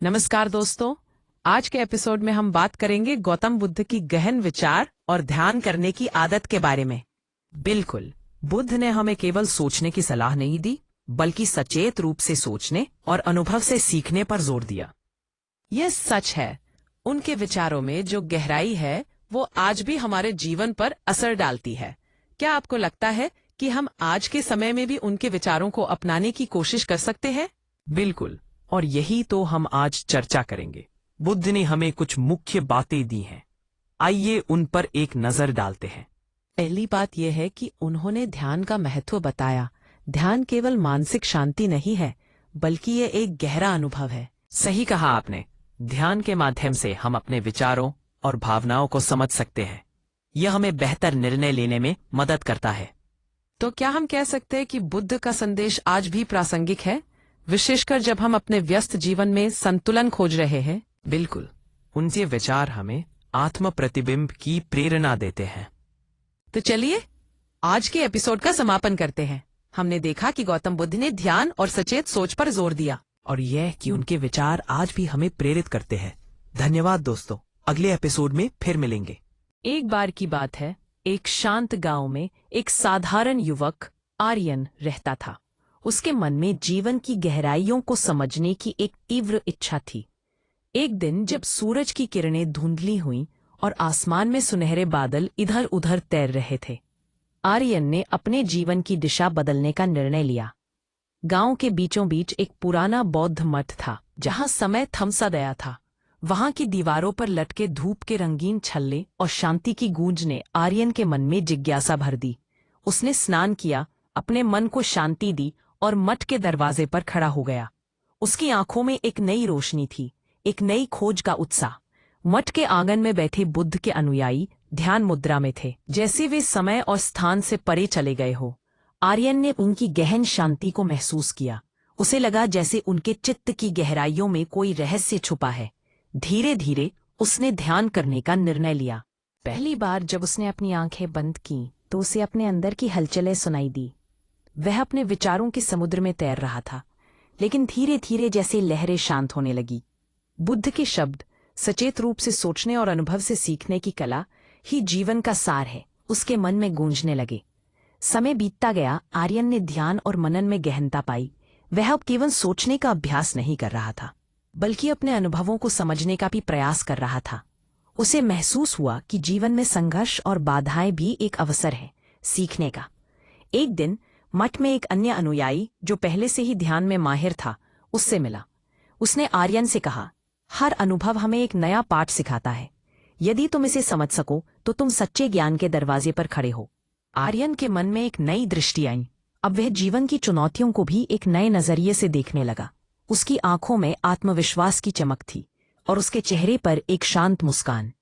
नमस्कार दोस्तों। आज के एपिसोड में हम बात करेंगे गौतम बुद्ध की गहन विचार और ध्यान करने की आदत के बारे में। बिल्कुल, बुद्ध ने हमें केवल सोचने की सलाह नहीं दी, बल्कि सचेत रूप से सोचने और अनुभव से सीखने पर जोर दिया। यह सच है, उनके विचारों में जो गहराई है वो आज भी हमारे जीवन पर असर डालती है। क्या आपको लगता है कि हम आज के समय में भी उनके विचारों को अपनाने की कोशिश कर सकते हैं? बिल्कुल, और यही तो हम आज चर्चा करेंगे। बुद्ध ने हमें कुछ मुख्य बातें दी हैं, आइए उन पर एक नजर डालते हैं। पहली बात यह है कि उन्होंने ध्यान का महत्व बताया। ध्यान केवल मानसिक शांति नहीं है, बल्कि ये एक गहरा अनुभव है। सही कहा आपने। ध्यान के माध्यम से हम अपने विचारों और भावनाओं को समझ सकते हैं। यह हमें बेहतर निर्णय लेने में मदद करता है। तो क्या हम कह सकते हैं कि बुद्ध का संदेश आज भी प्रासंगिक है, विशेषकर जब हम अपने व्यस्त जीवन में संतुलन खोज रहे हैं? बिल्कुल, उनके विचार हमें आत्म प्रतिबिंब की प्रेरणा देते हैं। तो चलिए आज के एपिसोड का समापन करते हैं। हमने देखा कि गौतम बुद्ध ने ध्यान और सचेत सोच पर जोर दिया, और यह कि उनके विचार आज भी हमें प्रेरित करते हैं। धन्यवाद दोस्तों, अगले एपिसोड में फिर मिलेंगे। एक बार की बात है, एक शांत गांव में एक साधारण युवक आर्यन रहता था। उसके मन में जीवन की गहराइयों को समझने की एक तीव्र इच्छा थी। एक दिन जब सूरज की किरणें धुंधली हुईं और आसमान में सुनहरे बादल इधर उधर तैर रहे थे, आर्यन ने अपने जीवन की दिशा बदलने का निर्णय लिया। गांव के बीचों बीच एक पुराना बौद्ध मठ था, जहां समय थमसा गया था। वहां की दीवारों पर लटके धूप के रंगीन छल्ले और शांति की गूंज ने आर्यन के मन में जिज्ञासा भर दी। उसने स्नान किया, अपने मन को शांति दी और मठ के दरवाजे पर खड़ा हो गया। उसकी आंखों में एक नई रोशनी थी, एक नई खोज का उत्साह। मठ के आंगन में बैठे बुद्ध के अनुयायी ध्यान मुद्रा में थे, जैसे वे समय और स्थान से परे चले गए हो। आर्यन ने उनकी गहन शांति को महसूस किया। उसे लगा जैसे उनके चित्त की गहराइयों में कोई रहस्य छुपा है। धीरे धीरे उसने ध्यान करने का निर्णय लिया। पहली बार जब उसने अपनी आंखें बंद की तो उसे अपने अंदर की हलचलें सुनाई दी। वह अपने विचारों के समुद्र में तैर रहा था, लेकिन धीरे धीरे जैसे लहरें शांत होने लगी। बुद्ध के शब्द, सचेत रूप से सोचने और अनुभव से सीखने की कला ही जीवन का सार है, उसके मन में गूंजने लगे। समय बीतता गया, आर्यन ने ध्यान और मनन में गहनता पाई। वह अब केवल सोचने का अभ्यास नहीं कर रहा था, बल्कि अपने अनुभवों को समझने का भी प्रयास कर रहा था। उसे महसूस हुआ कि जीवन में संघर्ष और बाधाएं भी एक अवसर है सीखने का। एक दिन मठ में एक अन्य अनुयायी, जो पहले से ही ध्यान में माहिर था, उससे मिला। उसने आर्यन से कहा, हर अनुभव हमें एक नया पाठ सिखाता है। यदि तुम इसे समझ सको तो तुम सच्चे ज्ञान के दरवाजे पर खड़े हो। आर्यन के मन में एक नई दृष्टि आई। अब वह जीवन की चुनौतियों को भी एक नए नजरिए से देखने लगा। उसकी आंखों में आत्मविश्वास की चमक थी और उसके चेहरे पर एक शांत मुस्कान।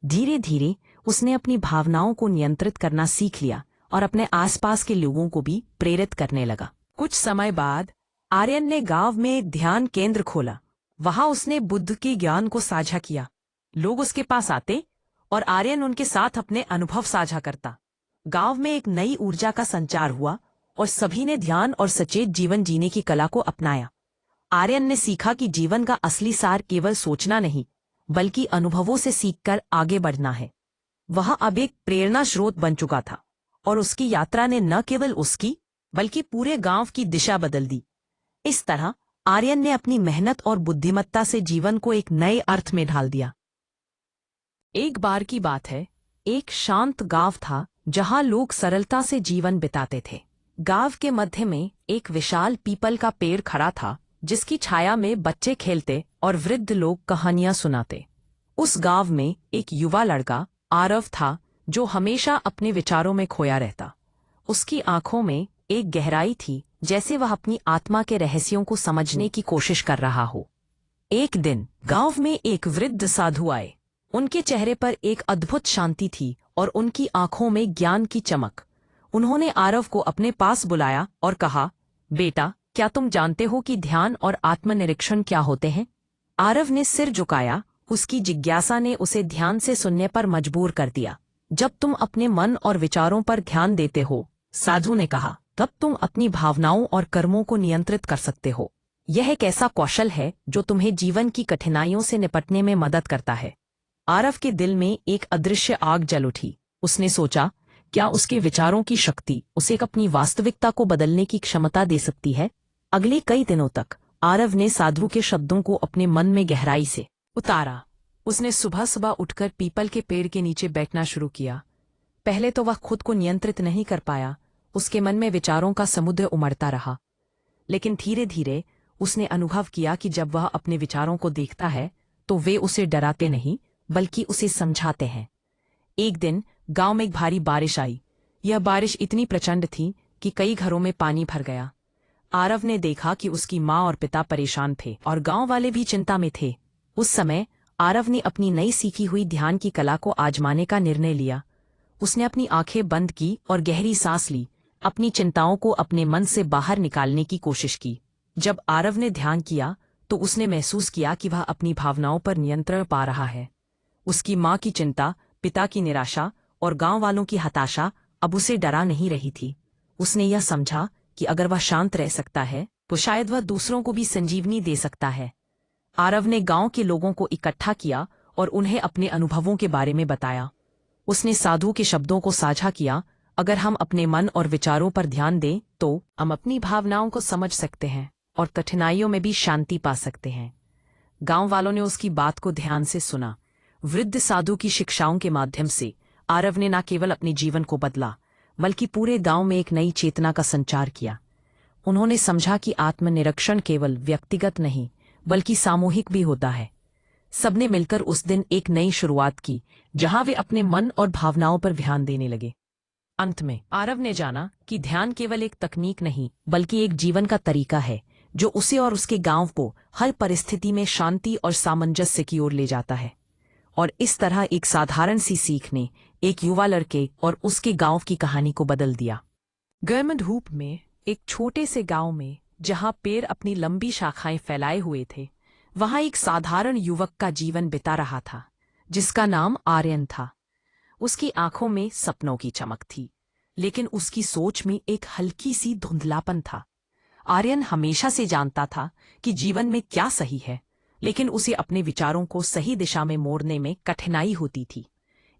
धीरे धीरे उसने अपनी भावनाओं को नियंत्रित करना सीख लिया और अपने आसपास के लोगों को भी प्रेरित करने लगा। कुछ समय बाद आर्यन ने गांव में एक ध्यान केंद्र खोला। वहां उसने बुद्ध के ज्ञान को साझा किया। लोग उसके पास आते और आर्यन उनके साथ अपने अनुभव साझा करता। गांव में एक नई ऊर्जा का संचार हुआ और सभी ने ध्यान और सचेत जीवन जीने की कला को अपनाया। आर्यन ने सीखा कि जीवन का असली सार केवल सोचना नहीं, बल्कि अनुभवों से सीखकर आगे बढ़ना है। वह अब एक प्रेरणा स्रोत बन चुका था और उसकी यात्रा ने न केवल उसकी, बल्कि पूरे गांव की दिशा बदल दी। इस तरह आर्यन ने अपनी मेहनत और बुद्धिमत्ता से जीवन को एक नए अर्थ में ढाल दिया। एक बार की बात है, एक शांत गांव था जहां लोग सरलता से जीवन बिताते थे। गांव के मध्य में एक विशाल पीपल का पेड़ खड़ा था, जिसकी छाया में बच्चे खेलते और वृद्ध लोग कहानियां सुनाते। उस गांव में एक युवा लड़का आरव था, जो हमेशा अपने विचारों में खोया रहता। उसकी आंखों में एक गहराई थी, जैसे वह अपनी आत्मा के रहस्यों को समझने की कोशिश कर रहा हो। एक दिन गांव में एक वृद्ध साधु आए। उनके चेहरे पर एक अद्भुत शांति थी और उनकी आंखों में ज्ञान की चमक। उन्होंने आरव को अपने पास बुलाया और कहा, बेटा, क्या तुम जानते हो कि ध्यान और आत्मनिरीक्षण क्या होते हैं? आरव ने सिर झुकाया। उसकी जिज्ञासा ने उसे ध्यान से सुनने पर मजबूर कर दिया। जब तुम अपने मन और विचारों पर ध्यान देते हो, साधु ने कहा, तब तुम अपनी भावनाओं और कर्मों को नियंत्रित कर सकते हो। यह एक ऐसा कौशल है जो तुम्हें जीवन की कठिनाइयों से निपटने में मदद करता है। आरव के दिल में एक अदृश्य आग जल उठी। उसने सोचा, क्या उसके विचारों की शक्ति उसे अपनी वास्तविकता को बदलने की क्षमता दे सकती है? अगले कई दिनों तक आरव ने साधु के शब्दों को अपने मन में गहराई से उतारा। उसने सुबह सुबह उठकर पीपल के पेड़ के नीचे बैठना शुरू किया। पहले तो वह खुद को नियंत्रित नहीं कर पाया, उसके मन में विचारों का समुद्र उमड़ता रहा। लेकिन धीरे धीरे उसने अनुभव किया कि जब वह अपने विचारों को देखता है तो वे उसे डराते नहीं बल्कि उसे समझाते हैं। एक दिन गांव में एक भारी बारिश आई। यह बारिश इतनी प्रचंड थी कि कई घरों में पानी भर गया। आरव ने देखा कि उसकी माँ और पिता परेशान थे और गांव वाले भी चिंता में थे। उस समय आरव ने अपनी नई सीखी हुई ध्यान की कला को आजमाने का निर्णय लिया। उसने अपनी आंखें बंद की और गहरी सांस ली, अपनी चिंताओं को अपने मन से बाहर निकालने की कोशिश की। जब आरव ने ध्यान किया तो उसने महसूस किया कि वह अपनी भावनाओं पर नियंत्रण पा रहा है। उसकी माँ की चिंता, पिता की निराशा और गांव वालों की हताशा अब उसे डरा नहीं रही थी। उसने यह समझा कि अगर वह शांत रह सकता है तो शायद वह दूसरों को भी संजीवनी दे सकता है। आरव ने गांव के लोगों को इकट्ठा किया और उन्हें अपने अनुभवों के बारे में बताया। उसने साधु के शब्दों को साझा किया, अगर हम अपने मन और विचारों पर ध्यान दें तो हम अपनी भावनाओं को समझ सकते हैं और कठिनाइयों में भी शांति पा सकते हैं। गांव वालों ने उसकी बात को ध्यान से सुना। वृद्ध साधु की शिक्षाओं के माध्यम से आरव ने न केवल अपने जीवन को बदला बल्कि पूरे गांव में एक नई चेतना का संचार किया। उन्होंने समझा कि आत्मनिरीक्षण केवल व्यक्तिगत नहीं बल्कि सामूहिक भी होता है। सबने मिलकर उस दिन एक नई शुरुआत की जहां वे अपने मन और भावनाओं पर ध्यान देने लगे। अंत में आरव ने जाना कि ध्यान केवल एक तकनीक नहीं बल्कि एक जीवन का तरीका है जो उसे और उसके गांव को हर परिस्थिति में शांति और सामंजस्य की ओर ले जाता है। और इस तरह एक साधारण सी सीख ने एक युवा लड़के और उसके गांव की कहानी को बदल दिया। गर्म धूप में एक छोटे से गांव में जहां पेड़ अपनी लंबी शाखाएं फैलाए हुए थे, वहां एक साधारण युवक का जीवन बिता रहा था जिसका नाम आर्यन था। उसकी आंखों में सपनों की चमक थी, लेकिन उसकी सोच में एक हल्की सी धुंधलापन था। आर्यन हमेशा से जानता था कि जीवन में क्या सही है, लेकिन उसे अपने विचारों को सही दिशा में मोड़ने में कठिनाई होती थी।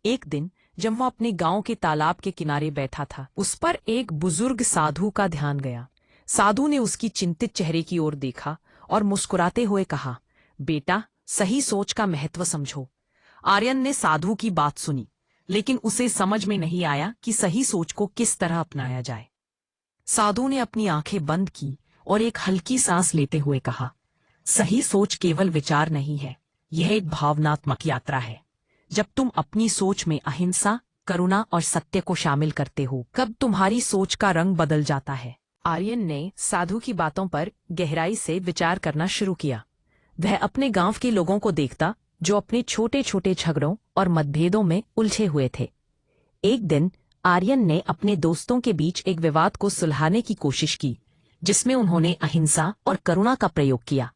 एक दिन जब वह अपने गांव के तालाब के किनारे बैठा था, उस पर एक बुजुर्ग साधु का ध्यान गया। साधु ने उसकी चिंतित चेहरे की ओर देखा और मुस्कुराते हुए कहा, बेटा, सही सोच का महत्व समझो। आर्यन ने साधु की बात सुनी, लेकिन उसे समझ में नहीं आया कि सही सोच को किस तरह अपनाया जाए। साधु ने अपनी आंखें बंद की और एक हल्की सांस लेते हुए कहा, सही सोच केवल विचार नहीं है, यह एक भावनात्मक यात्रा है। जब तुम अपनी सोच में अहिंसा, करुणा और सत्य को शामिल करते हो, कब तुम्हारी सोच का रंग बदल जाता है। आर्यन ने साधु की बातों पर गहराई से विचार करना शुरू किया। वह अपने गांव के लोगों को देखता जो अपने छोटे छोटे झगड़ों और मतभेदों में उलझे हुए थे। एक दिन आर्यन ने अपने दोस्तों के बीच एक विवाद को सुलझाने की कोशिश की, जिसमें उन्होंने अहिंसा और करुणा का प्रयोग किया।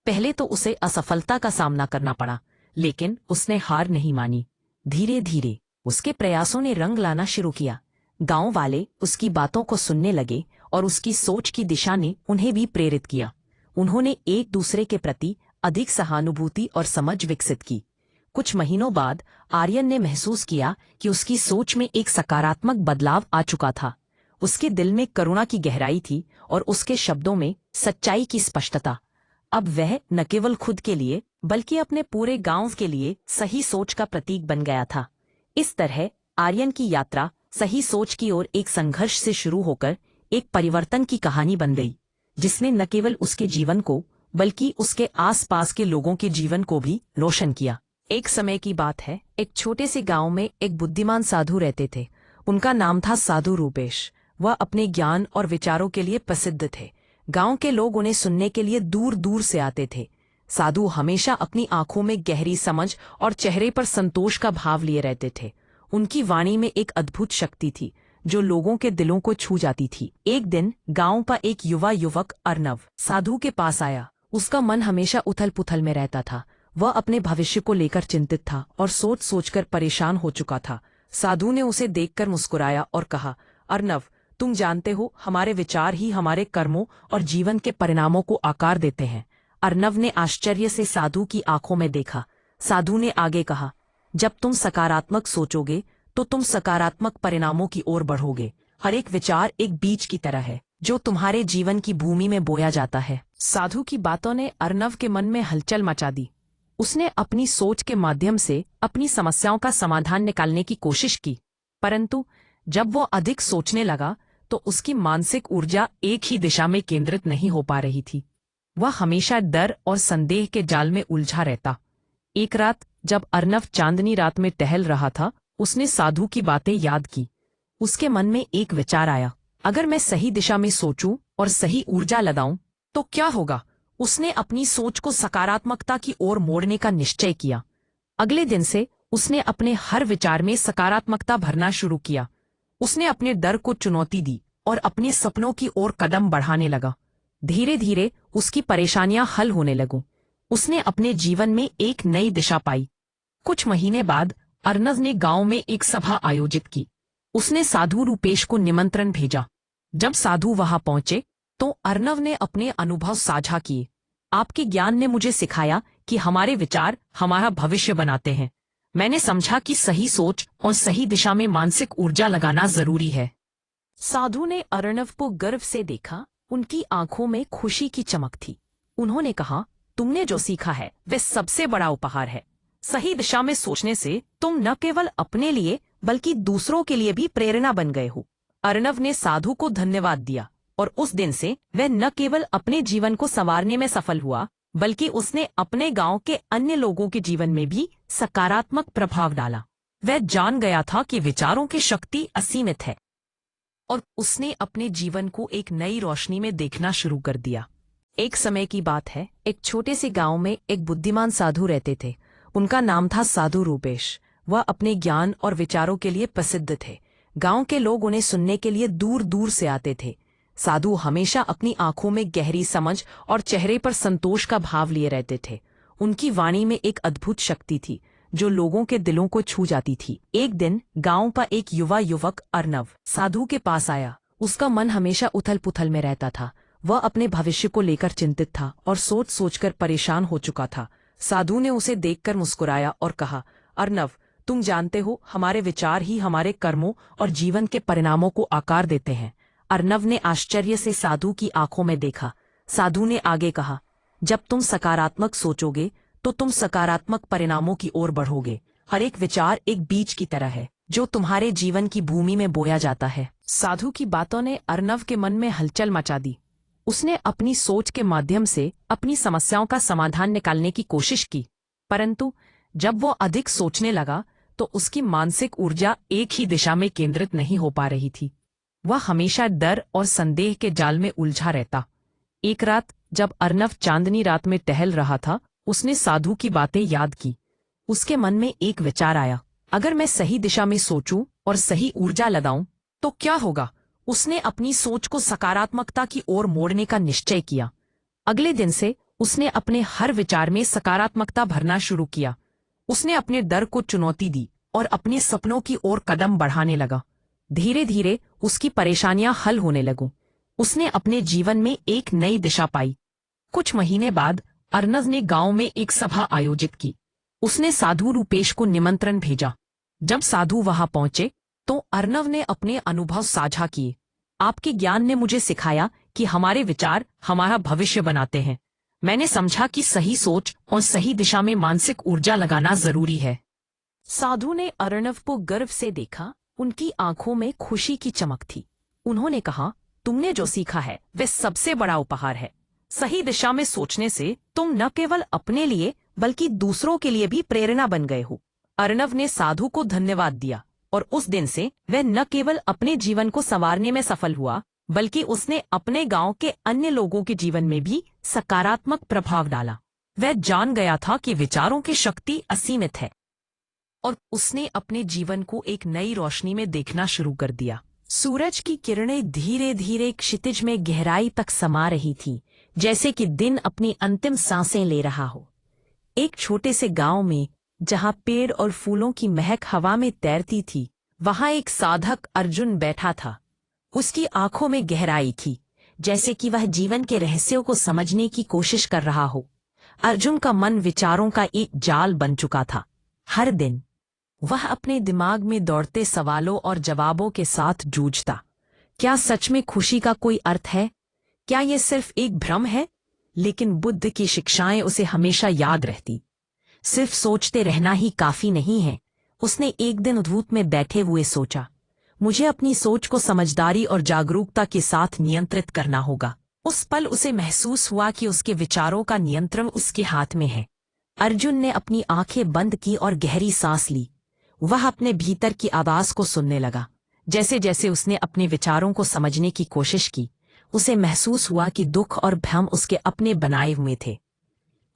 पहले तो उसे असफलता का सामना करना पड़ा, लेकिन उसने हार नहीं मानी। धीरे धीरे उसके प्रयासों ने रंग लाना शुरू किया। गांव वाले उसकी बातों को सुनने लगे और उसकी सोच की दिशा ने उन्हें भी प्रेरित किया। उन्होंने एक दूसरे के प्रति अधिक सहानुभूति और समझ विकसित की। कुछ महीनों बाद आर्यन ने महसूस किया कि उसकी सोच में एक सकारात्मक बदलाव आ चुका था। उसके दिल में करुणा की गहराई थी और उसके शब्दों में सच्चाई की स्पष्टता। अब वह न केवल खुद के लिए बल्कि अपने पूरे गांव के लिए सही सोच का प्रतीक बन गया था। इस तरह आर्यन की यात्रा सही सोच की ओर एक संघर्ष से शुरू होकर एक परिवर्तन की कहानी बन गई, जिसने न केवल उसके जीवन को बल्कि उसके आसपास के लोगों के जीवन को भी रोशन किया। एक समय की बात है, एक छोटे से गांव में एक बुद्धिमान साधु रहते थे। उनका नाम था साधु रूपेश। वह अपने ज्ञान और विचारों के लिए प्रसिद्ध थे। गांव के लोग उन्हें सुनने के लिए दूर दूर से आते थे। साधु हमेशा अपनी आंखों में गहरी समझ और चेहरे पर संतोष का भाव लिए रहते थे। उनकी वाणी में एक अद्भुत शक्ति थी जो लोगों के दिलों को छू जाती थी। एक दिन गांव का एक युवा युवक अर्नव साधु के पास आया। उसका मन हमेशा उथल पुथल में रहता था। वह अपने भविष्य को लेकर चिंतित था और सोच सोचकर परेशान हो चुका था। साधु ने उसे देखकर मुस्कुराया और कहा, अर्नव, तुम जानते हो हमारे विचार ही हमारे कर्मों और जीवन के परिणामों को आकार देते हैं। अर्नव ने आश्चर्य से साधु की आंखों में देखा। साधु ने आगे कहा, जब तुम सकारात्मक सोचोगे तो तुम सकारात्मक परिणामों की ओर बढ़ोगे। हर एक विचार एक बीज की तरह है जो तुम्हारे जीवन की भूमि में बोया जाता है। साधु की बातों ने अर्नव के मन में हलचल मचा दी। उसने अपनी सोच के माध्यम से अपनी समस्याओं का समाधान निकालने की कोशिश की, परंतु जब वो अधिक सोचने लगा तो उसकी मानसिक ऊर्जा एक ही दिशा में केंद्रित नहीं हो पा रही थी। वह हमेशा डर और संदेह के जाल में उलझा रहता। एक रात जब अर्नव चांदनी रात में टहल रहा था, उसने साधु की बातें याद की। उसके मन में एक विचार आया, अगर मैं सही दिशा में सोचूं और सही ऊर्जा लगाऊं तो क्या होगा। उसने अपनी सोच को सकारात्मकता की ओर मोड़ने का निश्चय किया। अगले दिन से उसने अपने हर विचार में सकारात्मकता भरना शुरू किया। उसने अपने डर को चुनौती दी और अपने सपनों की ओर कदम बढ़ाने लगा। धीरे धीरे उसकी परेशानियां हल होने लगीं। उसने अपने जीवन में एक नई दिशा पाई। कुछ महीने बाद अर्नव ने गांव में एक सभा आयोजित की। उसने साधु रूपेश को निमंत्रण भेजा। जब साधु वहां पहुंचे तो अर्नव ने अपने अनुभव साझा किए। आपके ज्ञान ने मुझे सिखाया कि हमारे विचार हमारा भविष्य बनाते हैं। मैंने समझा कि सही सोच और सही दिशा में मानसिक ऊर्जा लगाना जरूरी है। साधु ने अर्नव को गर्व से देखा। उनकी आंखों में खुशी की चमक थी। उन्होंने कहा, तुमने जो सीखा है वह सबसे बड़ा उपहार है। सही दिशा में सोचने से तुम न केवल अपने लिए बल्कि दूसरों के लिए भी प्रेरणा बन गए हो। अर्नव ने साधु को धन्यवाद दिया और उस दिन से वह न केवल अपने जीवन को संवारने में सफल हुआ, बल्कि उसने अपने गांव के अन्य लोगों के जीवन में भी सकारात्मक प्रभाव डाला। वह जान गया था कि विचारों की शक्ति असीमित है और उसने अपने जीवन को एक नई रोशनी में देखना शुरू कर दिया। एक समय की बात है, एक छोटे से गांव में एक बुद्धिमान साधु रहते थे। उनका नाम था साधु रूपेश। वह अपने ज्ञान और विचारों के लिए प्रसिद्ध थे। गांव के लोग उन्हें सुनने के लिए दूर दूर से आते थे। साधु हमेशा अपनी आंखों में गहरी समझ और चेहरे पर संतोष का भाव लिए रहते थे। उनकी वाणी में एक अद्भुत शक्ति थी जो लोगों के दिलों को छू जाती थी। एक दिन गांव का एक युवा युवक अर्नव साधु के पास आया। उसका मन हमेशा उथल पुथल में रहता था। वह अपने भविष्य को लेकर चिंतित था और सोच सोचकर परेशान हो चुका था। साधु ने उसे देखकर मुस्कुराया और कहा, अर्नव, तुम जानते हो हमारे विचार ही हमारे कर्मों और जीवन के परिणामों को आकार देते हैं। अर्नव ने आश्चर्य से साधु की आंखों में देखा। साधु ने आगे कहा, जब तुम सकारात्मक सोचोगे तो तुम सकारात्मक परिणामों की ओर बढ़ोगे। हर एक विचार एक बीज की तरह है जो तुम्हारे जीवन की भूमि में बोया जाता है। साधु की बातों ने अर्नव के मन में हलचल मचा दी। उसने अपनी सोच के माध्यम से अपनी समस्याओं का समाधान निकालने की कोशिश की, परंतु जब वो अधिक सोचने लगा तो उसकी मानसिक ऊर्जा एक ही दिशा में केंद्रित नहीं हो पा रही थी। वह हमेशा डर और संदेह के जाल में उलझा रहता। एक रात जब अर्नव चांदनी रात में टहल रहा था, उसने साधु की बातें याद की। उसके मन में एक विचार आया, अगर मैं सही दिशा में सोचूं और सही ऊर्जा लगाऊं तो क्या होगा। उसने अपनी सोच को सकारात्मकता की ओर मोड़ने का निश्चय किया। अगले दिन से उसने अपने हर विचार में सकारात्मकता भरना शुरू किया। उसने अपने डर को चुनौती दी और अपने सपनों की ओर कदम बढ़ाने लगा। धीरे धीरे उसकी परेशानियां हल होने लगीं। उसने अपने जीवन में एक नई दिशा पाई। कुछ महीने बाद अर्नव ने गांव में एक सभा आयोजित की। उसने साधु रूपेश को निमंत्रण भेजा। जब साधु वहां पहुंचे तो अर्नव ने अपने अनुभव साझा किए। आपके ज्ञान ने मुझे सिखाया कि हमारे विचार हमारा भविष्य बनाते हैं। मैंने समझा कि सही सोच और सही दिशा में मानसिक ऊर्जा लगाना जरूरी है। साधु ने अर्नव को गर्व से देखा। उनकी आंखों में खुशी की चमक थी। उन्होंने कहा, तुमने जो सीखा है वह सबसे बड़ा उपहार है। सही दिशा में सोचने से तुम न केवल अपने लिए बल्कि दूसरों के लिए भी प्रेरणा बन गए हो। अर्नव ने साधु को धन्यवाद दिया और उस दिन से वह न केवल अपने जीवन को संवारने में सफल हुआ, बल्कि उसने अपने गांव के अन्य लोगों के जीवन में भी सकारात्मक प्रभाव डाला। वह जान गया था कि विचारों की शक्ति असीमित है और उसने अपने जीवन को एक नई रोशनी में देखना शुरू कर दिया। सूरज की किरणें धीरे धीरे क्षितिज में गहराई तक समा रही थी, जैसे कि दिन अपनी अंतिम सांसें ले रहा हो। एक छोटे से गांव में जहां पेड़ और फूलों की महक हवा में तैरती थी, वहां एक साधक अर्जुन बैठा था। उसकी आंखों में गहराई थी, जैसे कि वह जीवन के रहस्यों को समझने की कोशिश कर रहा हो। अर्जुन का मन विचारों का एक जाल बन चुका था। हर दिन वह अपने दिमाग में दौड़ते सवालों और जवाबों के साथ जूझता। क्या सच में खुशी का कोई अर्थ है? क्या यह सिर्फ एक भ्रम है? लेकिन बुद्ध की शिक्षाएं उसे हमेशा याद रहती। सिर्फ सोचते रहना ही काफी नहीं है। उसने एक दिन धूप में बैठे हुए सोचा, मुझे अपनी सोच को समझदारी और जागरूकता के साथ नियंत्रित करना होगा। उस पल उसे महसूस हुआ कि उसके विचारों का नियंत्रण उसके हाथ में है। अर्जुन ने अपनी आंखें बंद की और गहरी सांस ली। वह अपने भीतर की आवाज को सुनने लगा। जैसे जैसे उसने अपने विचारों को समझने की कोशिश की, उसे महसूस हुआ कि दुख और भ्रम उसके अपने बनाए हुए थे।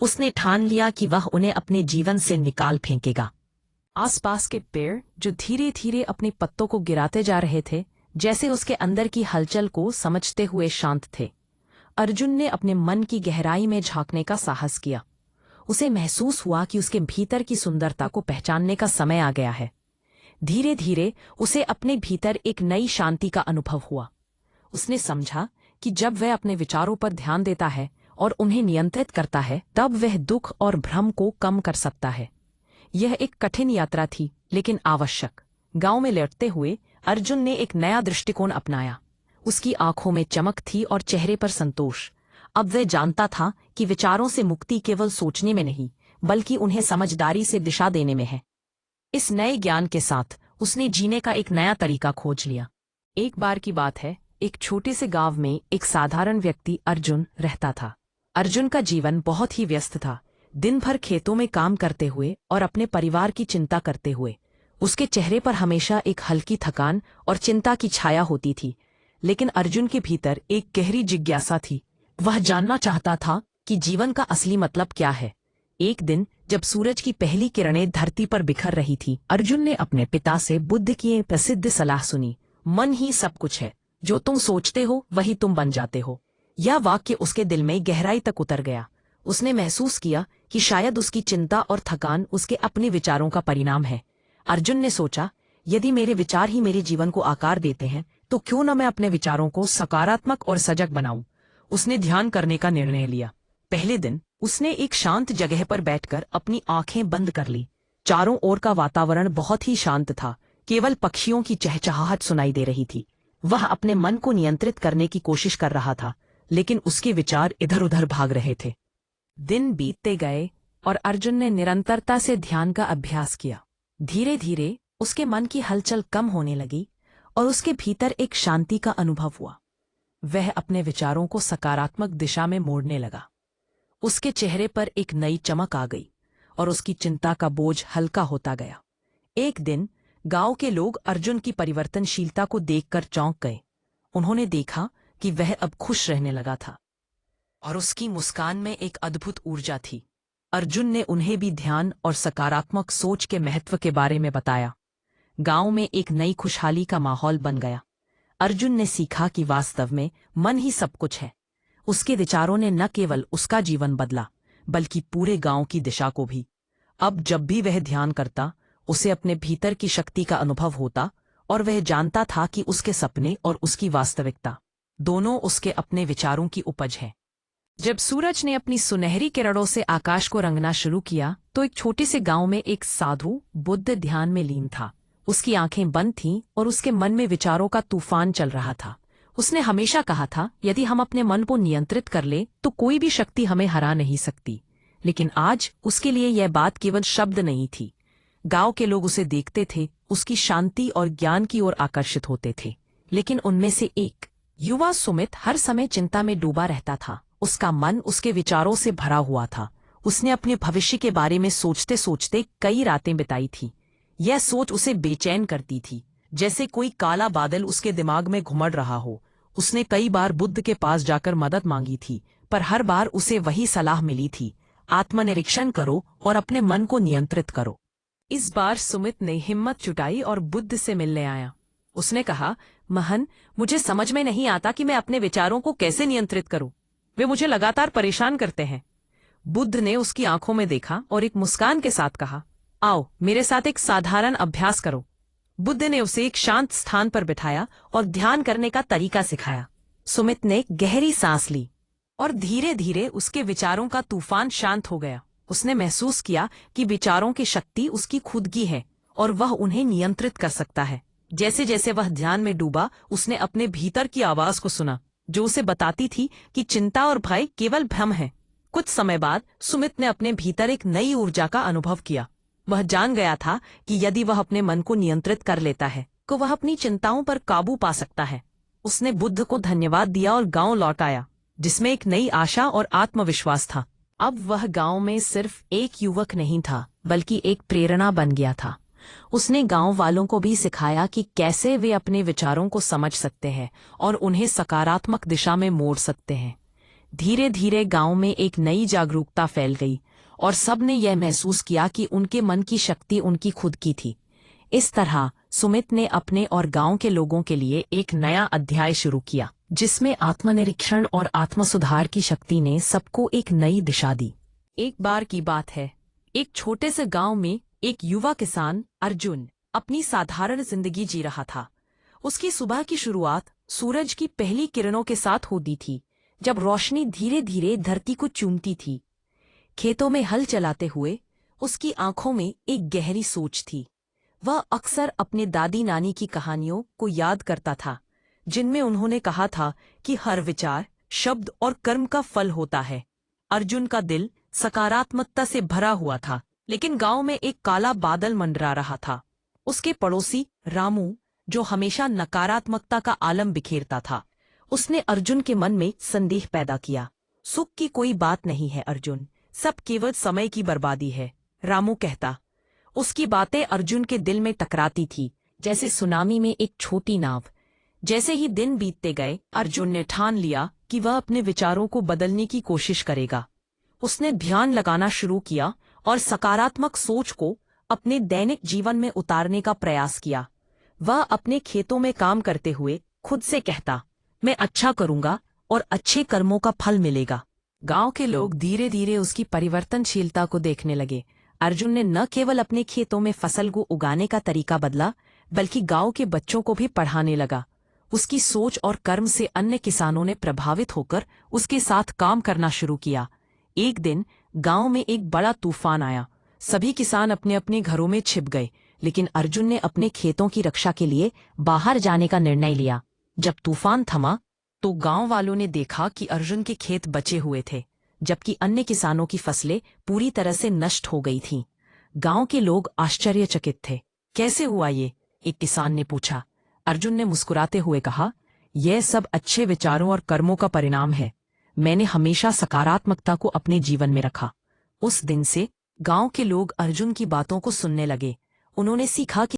उसने ठान लिया कि वह उन्हें अपने जीवन से निकाल फेंकेगा। आसपास के पेड़ जो धीरे धीरे अपने पत्तों को गिराते जा रहे थे, जैसे उसके अंदर की हलचल को समझते हुए शांत थे। अर्जुन ने अपने मन की गहराई में झांकने का साहस किया। उसे महसूस हुआ कि उसके भीतर की सुंदरता को पहचानने का समय आ गया है। धीरे धीरे उसे अपने भीतर एक नई शांति का अनुभव हुआ। उसने समझा कि जब वह अपने विचारों पर ध्यान देता है और उन्हें नियंत्रित करता है, तब वह दुख और भ्रम को कम कर सकता है। यह एक कठिन यात्रा थी, लेकिन आवश्यक। गांव में लौटते हुए अर्जुन ने एक नया दृष्टिकोण अपनाया। उसकी आंखों में चमक थी और चेहरे पर संतोष। अब वह जानता था कि विचारों से मुक्ति केवल सोचने में नहीं, बल्कि उन्हें समझदारी से दिशा देने में है। इस नए ज्ञान के साथ उसने जीने का एक नया तरीका खोज लिया। एक बार की बात है, एक छोटे से गांव में एक साधारण व्यक्ति अर्जुन रहता था। अर्जुन का जीवन बहुत ही व्यस्त था। दिन भर खेतों में काम करते हुए और अपने परिवार की चिंता करते हुए उसके चेहरे पर हमेशा एक हल्की थकान और चिंता की छाया होती थी। लेकिन अर्जुन के भीतर एक गहरी जिज्ञासा थी। वह जानना चाहता था कि जीवन का असली मतलब क्या है। एक दिन जब सूरज की पहली किरणें धरती पर बिखर रही थी, अर्जुन ने अपने पिता से बुद्ध की एक प्रसिद्ध सलाह सुनी, मन ही सब कुछ है, जो तुम सोचते हो वही तुम बन जाते हो। यह वाक्य उसके दिल में गहराई तक उतर गया। उसने महसूस किया कि शायद उसकी चिंता और थकान उसके अपने विचारों का परिणाम है। अर्जुन ने सोचा, यदि मेरे विचार ही मेरे जीवन को आकार देते हैं, तो क्यों न मैं अपने विचारों को सकारात्मक और सजग बनाऊं। उसने ध्यान करने का निर्णय लिया। पहले दिन उसने एक शांत जगह पर बैठकर अपनी आंखें बंद कर ली। चारों ओर का वातावरण बहुत ही शांत था। केवल पक्षियों की चहचहाहट सुनाई दे रही थी। वह अपने मन को नियंत्रित करने की कोशिश कर रहा था, लेकिन उसके विचार इधर उधर भाग रहे थे। दिन बीतते गए और अर्जुन ने निरंतरता से ध्यान का अभ्यास किया। धीरे धीरे उसके मन की हलचल कम होने लगी और उसके भीतर एक शांति का अनुभव हुआ। वह अपने विचारों को सकारात्मक दिशा में मोड़ने लगा। उसके चेहरे पर एक नई चमक आ गई और उसकी चिंता का बोझ हल्का होता गया। एक दिन गांव के लोग अर्जुन की परिवर्तनशीलता को देखकर चौंक गए। उन्होंने देखा कि वह अब खुश रहने लगा था और उसकी मुस्कान में एक अद्भुत ऊर्जा थी। अर्जुन ने उन्हें भी ध्यान और सकारात्मक सोच के महत्व के बारे में बताया। गांव में एक नई खुशहाली का माहौल बन गया। अर्जुन ने सीखा कि वास्तव में मन ही सब कुछ है। उसके विचारों ने न केवल उसका जीवन बदला, बल्कि पूरे गांव की दिशा को भी। अब जब भी वह ध्यान करता, उसे अपने भीतर की शक्ति का अनुभव होता और वह जानता था कि उसके सपने और उसकी वास्तविकता दोनों उसके अपने विचारों की उपज है। जब सूरज ने अपनी सुनहरी किरणों से आकाश को रंगना शुरू किया, तो एक छोटे से गांव में एक साधु बुद्ध ध्यान में लीन था। उसकी आंखें बंद थीं और उसके मन में विचारों का तूफान चल रहा था। उसने हमेशा कहा था, यदि हम अपने मन को नियंत्रित कर ले तो कोई भी शक्ति हमें हरा नहीं सकती। लेकिन आज उसके लिए यह बात केवल शब्द नहीं थी। गांव के लोग उसे देखते थे, उसकी शांति और ज्ञान की ओर आकर्षित होते थे। लेकिन उनमें से एक युवा सुमित हर समय चिंता में डूबा रहता था। उसका मन उसके विचारों से भरा हुआ था। उसने अपने भविष्य के बारे में सोचते सोचते कई रातें बिताई थी। यह सोच उसे बेचैन करती थी, जैसे कोई काला बादल उसके दिमाग में घुमड़ रहा हो। उसने कई बार बुद्ध के पास जाकर मदद मांगी थी, पर हर बार उसे वही सलाह मिली थी, आत्मनिरीक्षण करो और अपने मन को नियंत्रित करो। इस बार सुमित ने हिम्मत जुटाई और बुद्ध से मिलने आया। उसने कहा, महन, मुझे समझ में नहीं आता कि मैं अपने विचारों को कैसे नियंत्रित करूं। वे मुझे लगातार परेशान करते हैं। बुद्ध ने उसकी आंखों में देखा और एक मुस्कान के साथ कहा, आओ मेरे साथ एक साधारण अभ्यास करो। बुद्ध ने उसे एक शांत स्थान पर बिठाया और ध्यान करने का तरीका सिखाया। सुमित ने गहरी सांस ली और धीरे धीरे उसके विचारों का तूफान शांत हो गया। उसने महसूस किया कि विचारों की शक्ति उसकी खुद की है और वह उन्हें नियंत्रित कर सकता है। जैसे जैसे वह ध्यान में डूबा, उसने अपने भीतर की आवाज को सुना जो उसे बताती थी कि चिंता और भय केवल भ्रम है। कुछ समय बाद सुमित ने अपने भीतर एक नई ऊर्जा का अनुभव किया। वह जान गया था कि यदि वह अपने मन को नियंत्रित कर लेता है तो वह अपनी चिंताओं पर काबू पा सकता है। उसने बुद्ध को धन्यवाद दिया और गांव लौट आया, जिसमें एक नई आशा और आत्मविश्वास था। अब वह गांव में सिर्फ एक युवक नहीं था, बल्कि एक प्रेरणा बन गया था। उसने गांव वालों को भी सिखाया कि कैसे वे अपने विचारों को समझ सकते हैं और उन्हें सकारात्मक दिशा में मोड़ सकते हैं। धीरे धीरे गांव में एक नई जागरूकता फैल गई और सबने यह महसूस किया कि उनके मन की शक्ति उनकी खुद की थी। इस तरह सुमित ने अपने और गांव के लोगों के लिए एक नया अध्याय शुरू किया, जिसमें आत्मनिरीक्षण और आत्मसुधार की शक्ति ने सबको एक नई दिशा दी। एक बार की बात है, एक छोटे से गांव में एक युवा किसान अर्जुन अपनी साधारण जिंदगी जी रहा था। उसकी सुबह की शुरुआत सूरज की पहली किरणों के साथ होती थी, जब रोशनी धीरे धीरे धरती को चूमती थी। खेतों में हल चलाते हुए उसकी आंखों में एक गहरी सोच थी। वह अक्सर अपने दादी नानी की कहानियों को याद करता था, जिनमें उन्होंने कहा था कि हर विचार, शब्द और कर्म का फल होता है। अर्जुन का दिल सकारात्मकता से भरा हुआ था, लेकिन गांव में एक काला बादल मंडरा रहा था। उसके पड़ोसी रामू, जो हमेशा नकारात्मकता का आलम बिखेरता था, उसने अर्जुन के मन में संदेह पैदा किया। सुख की कोई बात नहीं है अर्जुन, सब केवल समय की बर्बादी है, रामू कहता। उसकी बातें अर्जुन के दिल में टकराती थी, जैसे सुनामी में एक छोटी नाव। जैसे ही दिन बीतते गए, अर्जुन ने ठान लिया कि वह अपने विचारों को बदलने की कोशिश करेगा। उसने ध्यान लगाना शुरू किया और सकारात्मक सोच को अपने दैनिक जीवन में उतारने का प्रयास किया। वह अपने खेतों में काम करते हुए खुद से कहता, मैं अच्छा करूंगा और अच्छे कर्मों का फल मिलेगा। गांव के लोग धीरे धीरे उसकी परिवर्तनशीलता को देखने लगे। अर्जुन ने न केवल अपने खेतों में फसल को उगाने का तरीका बदला, बल्कि गांव के बच्चों को भी पढ़ाने लगा। उसकी सोच और कर्म से अन्य किसानों ने प्रभावित होकर उसके साथ काम करना शुरू किया। एक दिन गांव में एक बड़ा तूफान आया। सभी किसान अपने अपने घरों में छिप गए, लेकिन अर्जुन ने अपने खेतों की रक्षा के लिए बाहर जाने का निर्णय लिया। जब तूफान थमा तो गांव वालों ने देखा कि अर्जुन के खेत बचे हुए थे, जबकि अन्य किसानों की फसलें पूरी तरह से नष्ट हो गई थीं। गांव के लोग आश्चर्यचकित थे। कैसे हुआ ये? एक किसान ने पूछा। अर्जुन ने मुस्कुराते हुए कहा, यह सब अच्छे विचारों और कर्मों का परिणाम है। मैंने हमेशा सकारात्मकता को अपने जीवन में रखा। उस दिन से गांव के लोग अर्जुन की बातों को सुनने लगे। उन्होंने सीखा कि